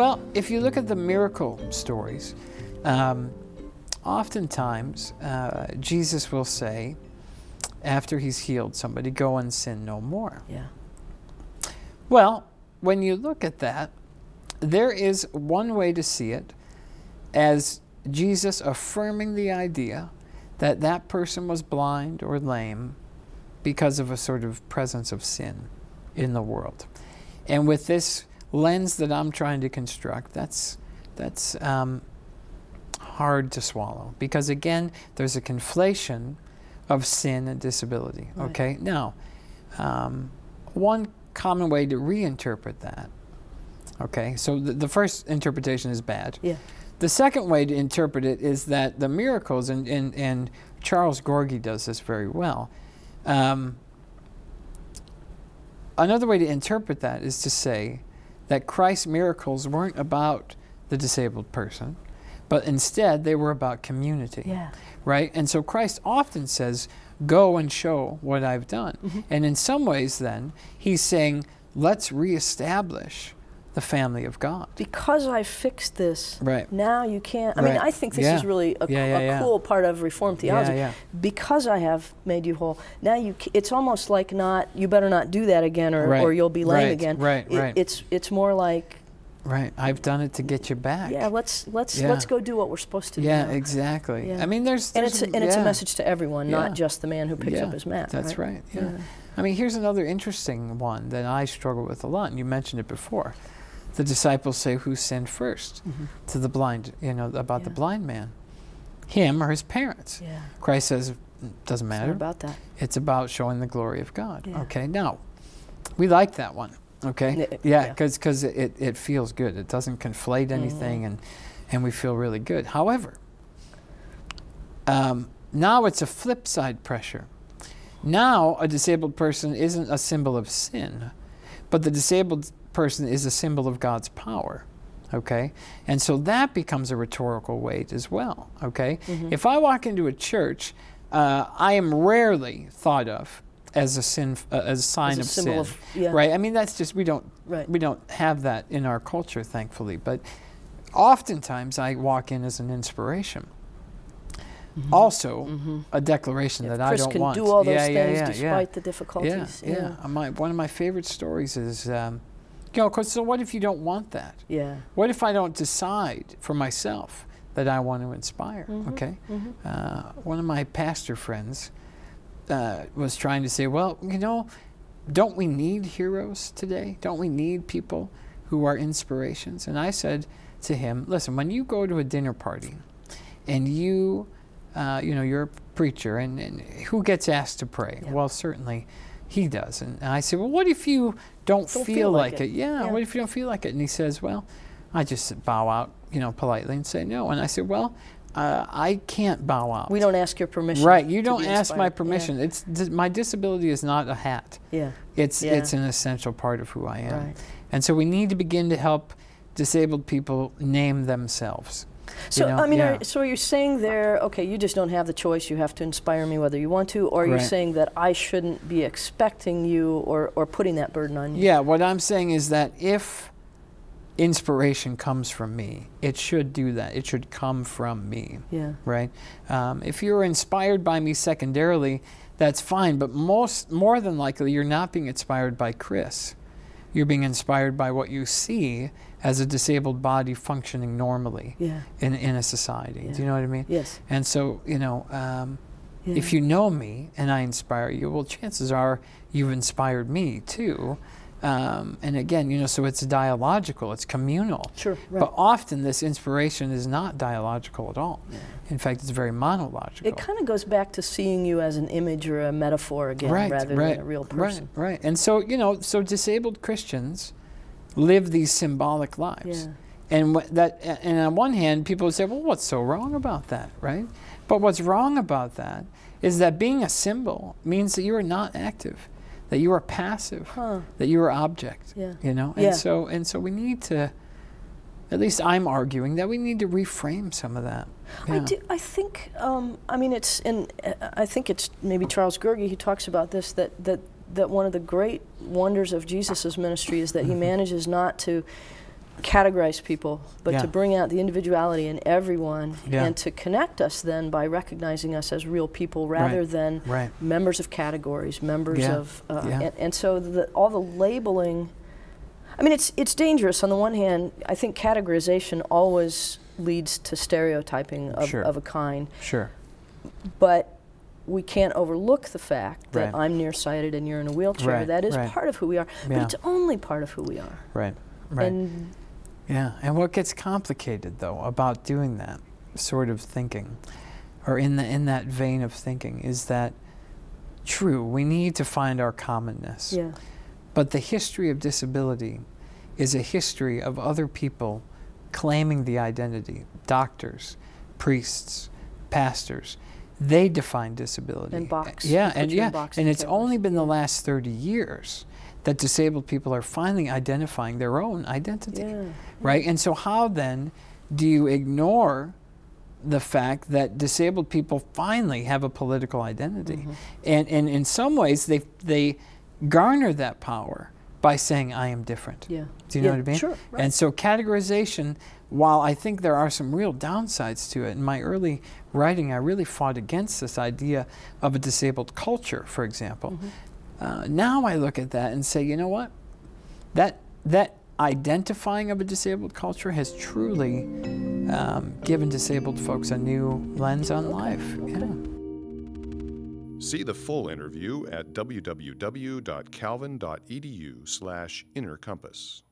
Well, if you look at the miracle stories, oftentimes Jesus will say, after he's healed somebody, go and sin no more. Yeah. Well, when you look at that, there is one way to see it as Jesus affirming the idea that that person was blind or lame because of a sort of presence of sin in the world. And with this lens that I'm trying to construct, that's hard to swallow, because again, there's a conflation of sin and disability. Right. Okay, now, one common way to reinterpret that, okay, so the first interpretation is bad. Yeah. The second way to interpret it is that the miracles, and Charles Gorgie does this very well. Another way to interpret that is to say that Christ's miracles weren't about the disabled person, but instead they were about community. Yeah. Right? And so Christ often says, go and show what I've done. Mm-hmm. And in some ways then, he's saying, let's reestablish the family of God. Because I fixed this, Right. now you can't. I mean, Right. I think this Yeah. is really a, Yeah. cool part of Reformed theology. Yeah. Because I have made you whole, now it's almost like not, you better not do that again, or, Right. or you'll be lame Right. again. Right. It's more like, Right. I've done it to get you back. yeah, let's Yeah. go do what we're supposed to do. Yeah, now. exactly. Yeah. I mean, there's It's a yeah. message to everyone, Yeah. not just the man who picks Yeah, up his mat. That's right. Yeah. I mean, here's another interesting one that I struggle with a lot, and you mentioned it before. The disciples say, who sinned first? Mm-hmm. To the blind, about the Yeah. blind man. Him or his parents. Yeah. Christ says, doesn't It's matter. not about that. It's about showing the glory of God. Yeah. Okay, now, we like that one. Okay? Yeah. Because it feels good. It doesn't conflate anything, and we feel really good. However, now it's a flip side pressure. Now a disabled person isn't a symbol of sin, but the disabled person is a symbol of God's power. Okay? And so that becomes a rhetorical weight as well. Okay? Mm-hmm. If I walk into a church, I am rarely thought of as a sign of sin. Yeah. Right? I mean, that's just, we don't have that in our culture, thankfully. But oftentimes I walk in as an inspiration. Mm-hmm. Also, a declaration that Chris I don't can want. do all those things despite the difficulties. Yeah. One of my favorite stories is, so what if you don't want that? Yeah. What if I don't decide for myself that I want to inspire? Okay. One of my pastor friends was trying to say, well, don't we need heroes today? Don't we need people who are inspirations? And I said to him, listen, when you go to a dinner party and you're a preacher, and who gets asked to pray? Yeah. Well, certainly he does. And I said, well, what if you don't feel like it? Yeah, what if you don't feel like it? And he says, well, I just bow out, politely and say no. And I said, well, I can't bow out. We don't ask your permission. Right, you to don't be ask my inspired. permission. Yeah. My disability is not a hat. Yeah. It's an essential part of who I am. Right. And so we need to begin to help disabled people name themselves. So so you're saying there, okay, you just don't have the choice. You have to inspire me whether you want to, or you're saying that I shouldn't be expecting you or putting that burden on you. Yeah, what I'm saying is that if inspiration comes from me, it should do that. It should come from me. Yeah. Right? If you're inspired by me secondarily, that's fine, but more than likely you're not being inspired by Chris. You're being inspired by what you see as a disabled body functioning normally in a society. Yeah. Do you know what I mean? Yes. And so, if you know me and I inspire you, well, chances are you've inspired me too. And again, so it's dialogical, it's communal. Sure, right. But often this inspiration is not dialogical at all. Yeah. In fact, it's very monological. It kind of goes back to seeing you as an image or a metaphor again, rather than a real person. Right. And so, so disabled Christians live these symbolic lives. Yeah. And on one hand, people would say, well, what's so wrong about that, right? But what's wrong about that is that being a symbol means that you are not active, that you are passive, that you are object. Yeah. And so we need to, at least I'm arguing that we need to reframe some of that. Yeah. I think I think it's maybe Charles Gorgie who talks about this, that one of the great wonders of Jesus' ministry is that he manages not to categorize people, but Yeah. to bring out the individuality in everyone, Yeah. and to connect us then by recognizing us as real people rather than members of categories, members of, and so all the labeling, I mean, it's dangerous. On the one hand, I think categorization always leads to stereotyping of a kind. Sure. But we can't overlook the fact that I'm nearsighted and you're in a wheelchair. That is part of who we are, but it's only part of who we are. Right. Right. And and what gets complicated though about doing that sort of thinking, or in that vein of thinking, is that true, we need to find our commonness. Yeah. But the history of disability is a history of other people claiming the identity. Doctors, priests, pastors, they define disability. And box. And it's only been the last 30 years that disabled people are finally identifying their own identity, right? And so how then do you ignore the fact that disabled people finally have a political identity? And in some ways, they garner that power by saying, I am different. Yeah. Do you know what I mean? Sure. Right. And so categorization, while I think there are some real downsides to it, in my early writing, I really fought against this idea of a disabled culture, for example. Now I look at that and say, you know what? That identifying of a disabled culture has truly given disabled folks a new lens on life. See the full interview at www.calvin.edu/innercompass.